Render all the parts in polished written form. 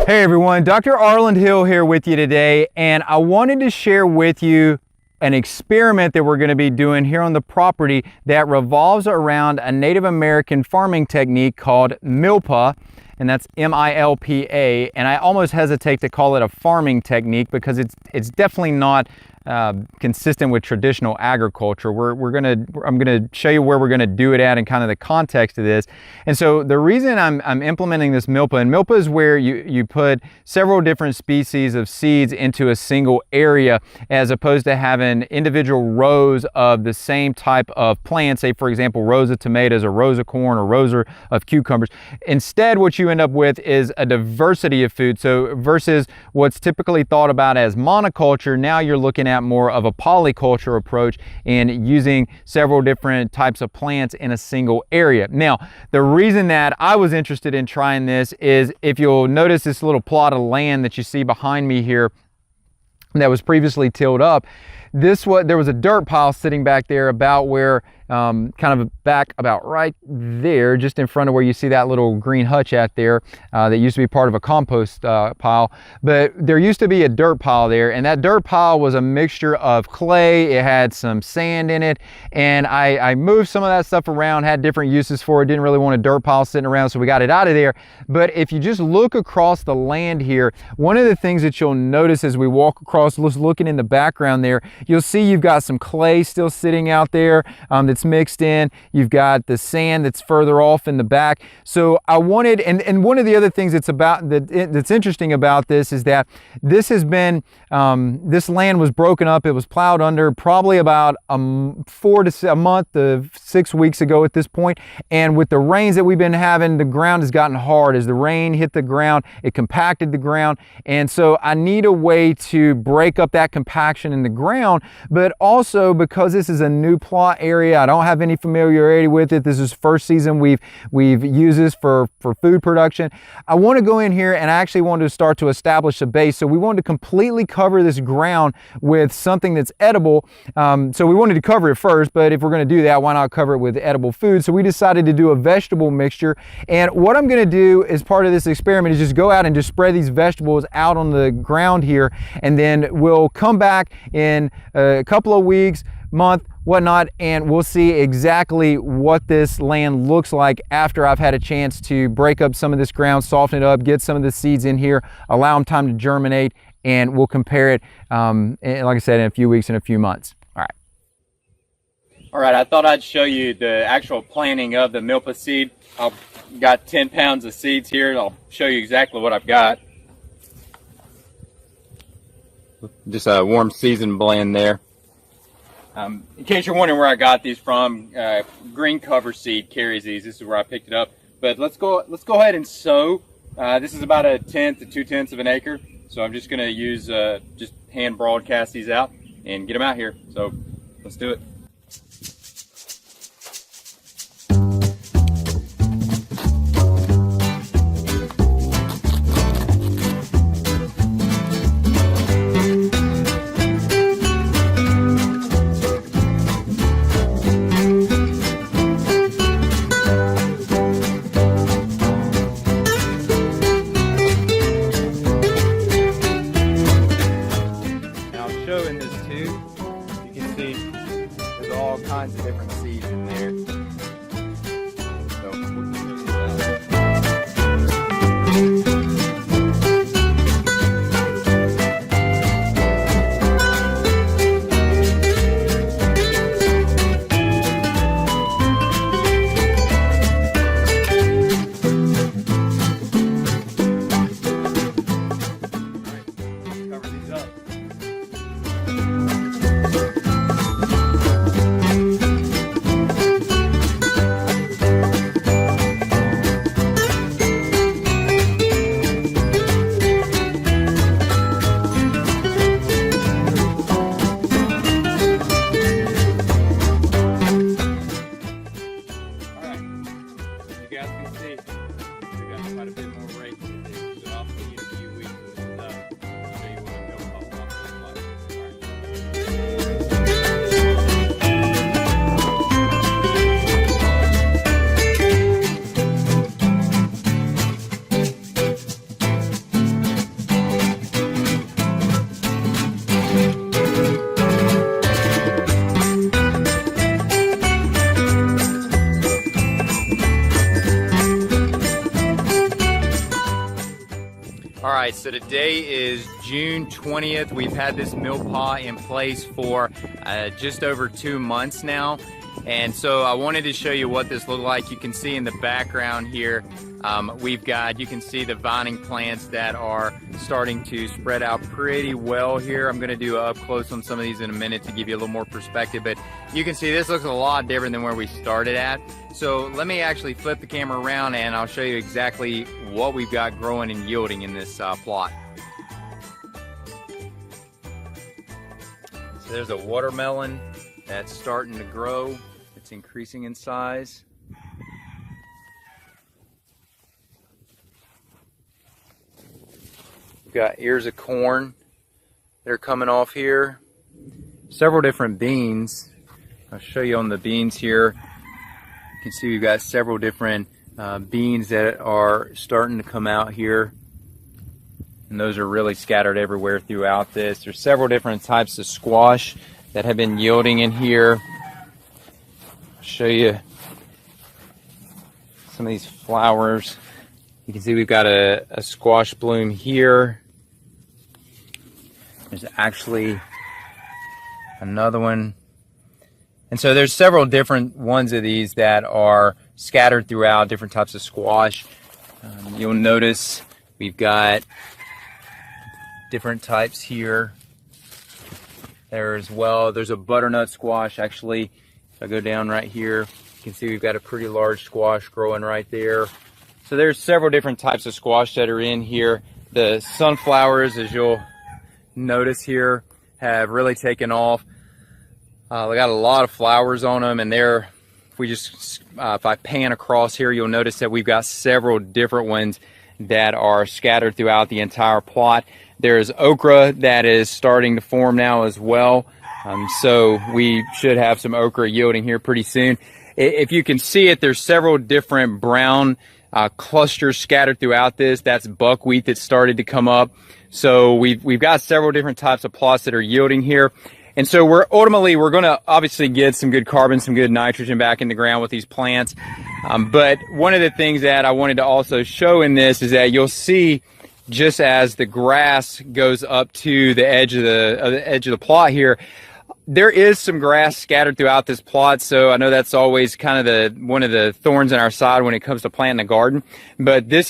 Hey everyone, Dr. Arland Hill here with you today, and I wanted to share with you an experiment that we're going to be doing here on the property that revolves around a Native American farming technique called MILPA, and that's M-I-L-P-A, and I almost hesitate to call it a farming technique because it's definitely not consistent with traditional agriculture. I'm gonna show you where we're gonna do it at and kind of the context of this. And so the reason I'm implementing this MILPA, and MILPA is where you put several different species of seeds into a single area as opposed to having individual rows of the same type of plant, say for example rows of tomatoes or rows of corn or rows of cucumbers. Instead what you end up with is a diversity of food. So versus what's typically thought about as monoculture, now you're looking at more of a polyculture approach and using several different types of plants in a single area. Now, the reason that I was interested in trying this is if you'll notice this little plot of land that you see behind me here that was previously tilled up, there was a dirt pile sitting back there about where kind of back about right there, just in front of where you see that little green hutch at there that used to be part of a compost pile. But there used to be a dirt pile there, and that dirt pile was a mixture of clay. It had some sand in it, and I moved some of that stuff around, had different uses for it, didn't really want a dirt pile sitting around, so we got it out of there. But if you just look across the land here, one of the things that you'll notice as we walk across, looking in the background there, you'll see you've got some clay still sitting out there that's mixed in. You've got the sand that's further off in the back. So I wanted, and one of the other things that's interesting about this is that this has been, this land was broken up. It was plowed under probably about a month to 6 weeks ago at this point. And with the rains that we've been having, the ground has gotten hard. As the rain hit the ground, it compacted the ground. And so I need a way to break up that compaction in the ground, but also because this is a new plot area, I don't have any familiarity with it. This is first season we've used this for food production. I want to go in here and I actually wanted to start to establish a base. So we wanted to completely cover this ground with something that's edible. So we wanted to cover it first, but if we're going to do that, why not cover it with edible food? So we decided to do a vegetable mixture. And what I'm going to do as part of this experiment is just go out and just spread these vegetables out on the ground here, and then we'll come back in a couple of weeks, month, whatnot, and we'll see exactly what this land looks like after I've had a chance to break up some of this ground, soften it up, get some of the seeds in here, allow them time to germinate, and we'll compare it, like I said, in a few weeks and a few months. All right, I thought I'd show you the actual planting of the MILPA seed. I've got 10 pounds of seeds here. I'll show you exactly what I've got. Just a warm season blend there. In case you're wondering where I got these from, Green Cover Seed carries these. This is where I picked it up. But let's go ahead and sow. This is about 1/10 to 2/10 of an acre. So I'm just going to use just hand broadcast these out and get them out here. So let's do it. In this tube, you can see there's all kinds of different seeds in there. So we'll show you cover these up. Quite a bit more rate to do, so I'll see you in a few weeks with some stuff. I'll show you what I'm going to right, so today is June 20th. We've had this MILPA in place for just over 2 months now. And so I wanted to show you what this looked like. You can see in the background here, you can see the vining plants that are starting to spread out pretty well here. I'm gonna do up close on some of these in a minute to give you a little more perspective, but you can see this looks a lot different than where we started at. So let me actually flip the camera around and I'll show you exactly what we've got growing and yielding in this plot. So there's a watermelon that's starting to grow. It's increasing in size. We've got ears of corn that are coming off here. Several different beans. I'll show you on the beans here. You can see we've got several different beans that are starting to come out here. And those are really scattered everywhere throughout this. There's several different types of squash that have been yielding in here. I'll show you some of these flowers. You can see we've got a squash bloom here. There's actually another one. And so there's several different ones of these that are scattered throughout, different types of squash. You'll notice we've got different types here there as well. There's a butternut squash. Actually, if I go down right here, you can see we've got a pretty large squash growing right there. So there's several different types of squash that are in here. The sunflowers, as you'll notice here, have really taken off. They got a lot of flowers on them, and if I pan across here, you'll notice that we've got several different ones that are scattered throughout the entire plot. There's okra that is starting to form now as well. So we should have some okra yielding here pretty soon. If you can see it, there's several different brown clusters scattered throughout this. That's buckwheat that started to come up. So we've got several different types of plots that are yielding here. And so we're going to obviously get some good carbon, some good nitrogen back in the ground with these plants. But one of the things that I wanted to also show in this is that you'll see, just as the grass goes up to the edge of the plot here, there is some grass scattered throughout this plot. So I know that's always kind of one of the thorns in our side when it comes to planting a garden. But this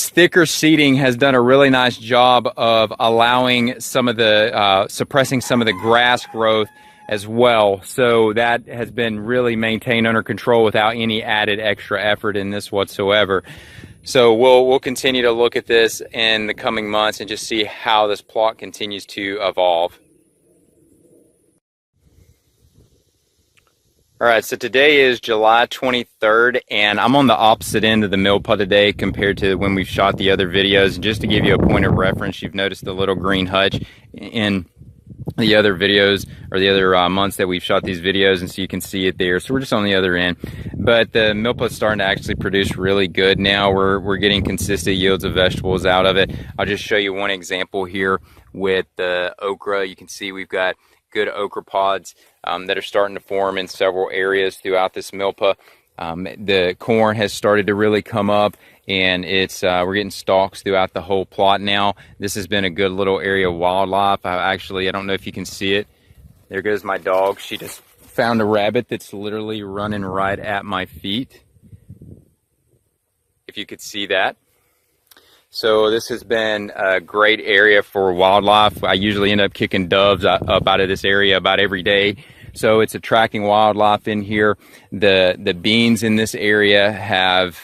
thicker seeding has done a really nice job of allowing suppressing some of the grass growth as well. So that has been really maintained under control without any added extra effort in this whatsoever. So we'll continue to look at this in the coming months and just see how this plot continues to evolve. All right, so today is July 23rd, and I'm on the opposite end of the MILPA today compared to when we've shot the other videos. Just to give you a point of reference, you've noticed the little green hutch in the other videos, or the other months that we've shot these videos, and so you can see it there. So we're just on the other end. But the MILPA is starting to actually produce really good now. We're getting consistent yields of vegetables out of it. I'll just show you one example here with the okra. You can see we've got good okra pods that are starting to form in several areas throughout this MILPA. The corn has started to really come up, and we're getting stalks throughout the whole plot now. This has been a good little area of wildlife. I don't know if you can see it. There goes my dog. She just found a rabbit that's literally running right at my feet, if you could see that. So this has been a great area for wildlife. I usually end up kicking doves up out of this area about every day. So it's attracting wildlife in here. The beans in this area have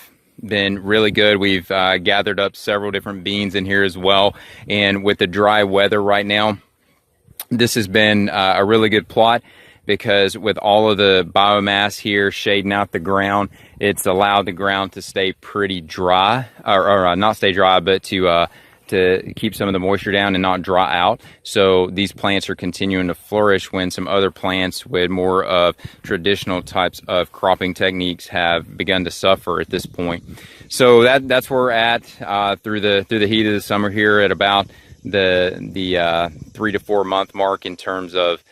been really good. We've gathered up several different beans in here as well. And with the dry weather right now, this has been a really good plot, because with all of the biomass here shading out the ground, it's allowed the ground to stay pretty dry, or not stay dry, but to keep some of the moisture down and not dry out. So these plants are continuing to flourish when some other plants with more of traditional types of cropping techniques have begun to suffer at this point. So that's where we're at through the heat of the summer here, at about the 3 to 4 month mark in terms of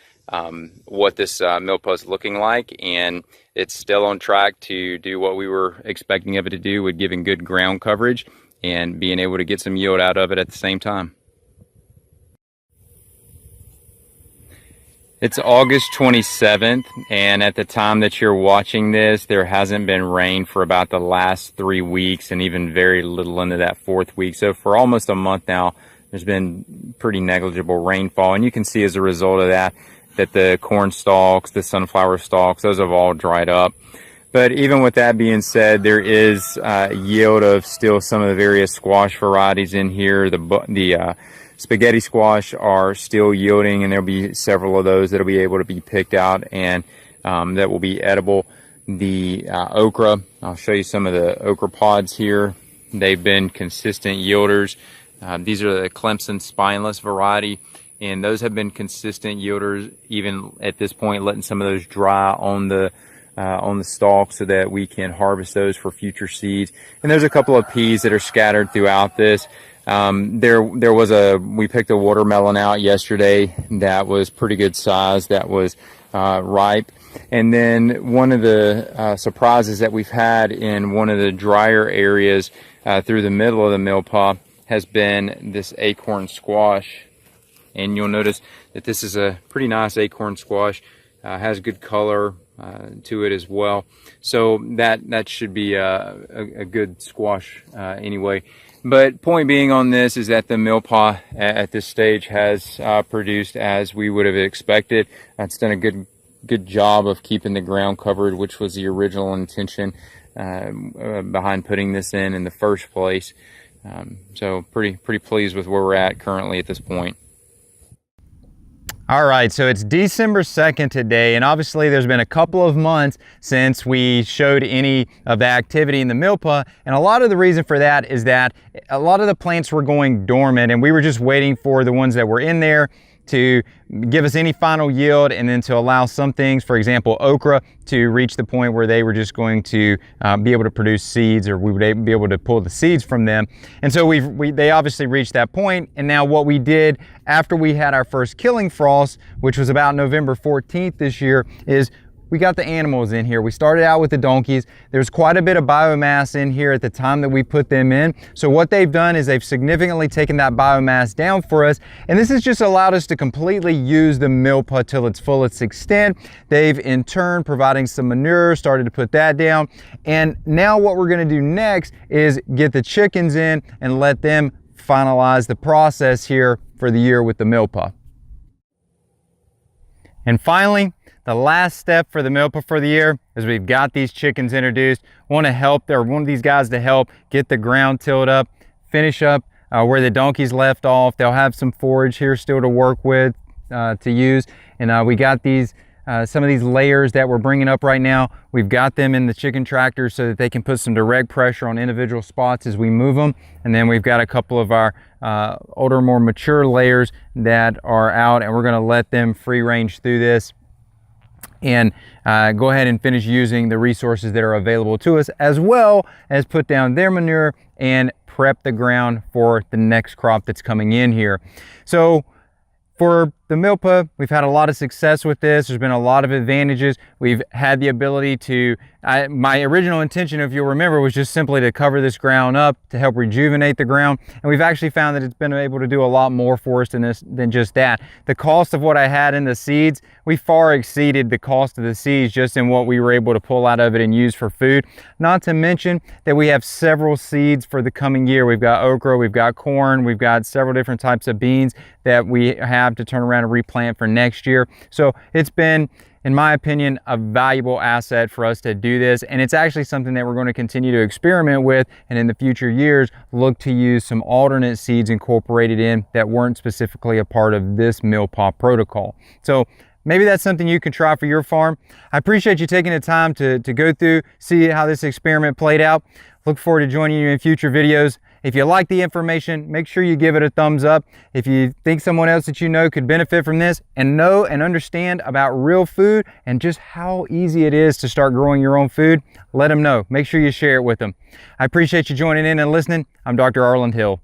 what this MILPA is looking like, and it's still on track to do what we were expecting of it to do, with giving good ground coverage and being able to get some yield out of it at the same time. It's August 27th, and at the time that you're watching this, there hasn't been rain for about the last 3 weeks, and even very little into that 4th week. So for almost a month now, there's been pretty negligible rainfall, and you can see as a result of that, that the corn stalks, the sunflower stalks, those have all dried up. But even with that being said, there is yield of still some of the various squash varieties in here. The spaghetti squash are still yielding, and there'll be several of those that'll be able to be picked out and that will be edible. The okra, I'll show you some of the okra pods here. They've been consistent yielders. These are the Clemson spineless variety, and those have been consistent yielders even at this point, letting some of those dry on the stalk so that we can harvest those for future seeds. And there's a couple of peas that are scattered throughout this. We picked a watermelon out yesterday that was pretty good size, that was ripe. And then one of the surprises that we've had in one of the drier areas through the middle of the MILPA has been this acorn squash. And you'll notice that this is a pretty nice acorn squash, has good color to it as well. So that should be a good squash anyway. But point being on this is that the MILPA at this stage has produced as we would have expected. It's done a good job of keeping the ground covered, which was the original intention behind putting this in the first place. So pretty pleased with where we're at currently at this point. All right, so it's December 2nd today, and obviously there's been a couple of months since we showed any of the activity in the MILPA, and a lot of the reason for that is that a lot of the plants were going dormant, and we were just waiting for the ones that were in there to give us any final yield, and then to allow some things, for example okra, to reach the point where they were just going to be able to produce seeds, or we would be able to pull the seeds from them. And so they obviously reached that point. And now what we did after we had our first killing frost, which was about November 14th this year, is we got the animals in here. We started out with the donkeys. There's quite a bit of biomass in here at the time that we put them in. So what they've done is they've significantly taken that biomass down for us. And this has just allowed us to completely use the MILPA till its fullest extent. They've in turn providing some manure, started to put that down. And now what we're gonna do next is get the chickens in and let them finalize the process here for the year with the MILPA. And finally, the last step for the MILPA for the year is we've got these chickens introduced. Want one of these guys to help get the ground tilled up, finish up where the donkeys left off. They'll have some forage here still to work with, to use. And we got these, some of these layers that we're bringing up right now. We've got them in the chicken tractor so that they can put some direct pressure on individual spots as we move them. And then we've got a couple of our older, more mature layers that are out, and we're gonna let them free range through this and go ahead and finish using the resources that are available to us, as well as put down their manure and prep the ground for the next crop that's coming in here. So for the MILPA, we've had a lot of success with this. There's been a lot of advantages. We've had the ability to, my original intention, if you'll remember, was just simply to cover this ground up to help rejuvenate the ground. And we've actually found that it's been able to do a lot more for us than just that. The cost of what I had in the seeds, we far exceeded the cost of the seeds just in what we were able to pull out of it and use for food. Not to mention that we have several seeds for the coming year. We've got okra, we've got corn, we've got several different types of beans that we have to turn around and replant for next year. So it's been, in my opinion, a valuable asset for us to do this, and it's actually something that we're going to continue to experiment with, and in the future years look to use some alternate seeds incorporated in that weren't specifically a part of this MILPA protocol. So maybe that's something you can try for your farm. I appreciate you taking the time to go through, see how this experiment played out. Look forward to joining you in future videos. If you like the information, make sure you give it a thumbs up. If you think someone else that you know could benefit from this and know and understand about real food and just how easy it is to start growing your own food, let them know. Make sure you share it with them. I appreciate you joining in and listening. I'm Dr. Arland Hill.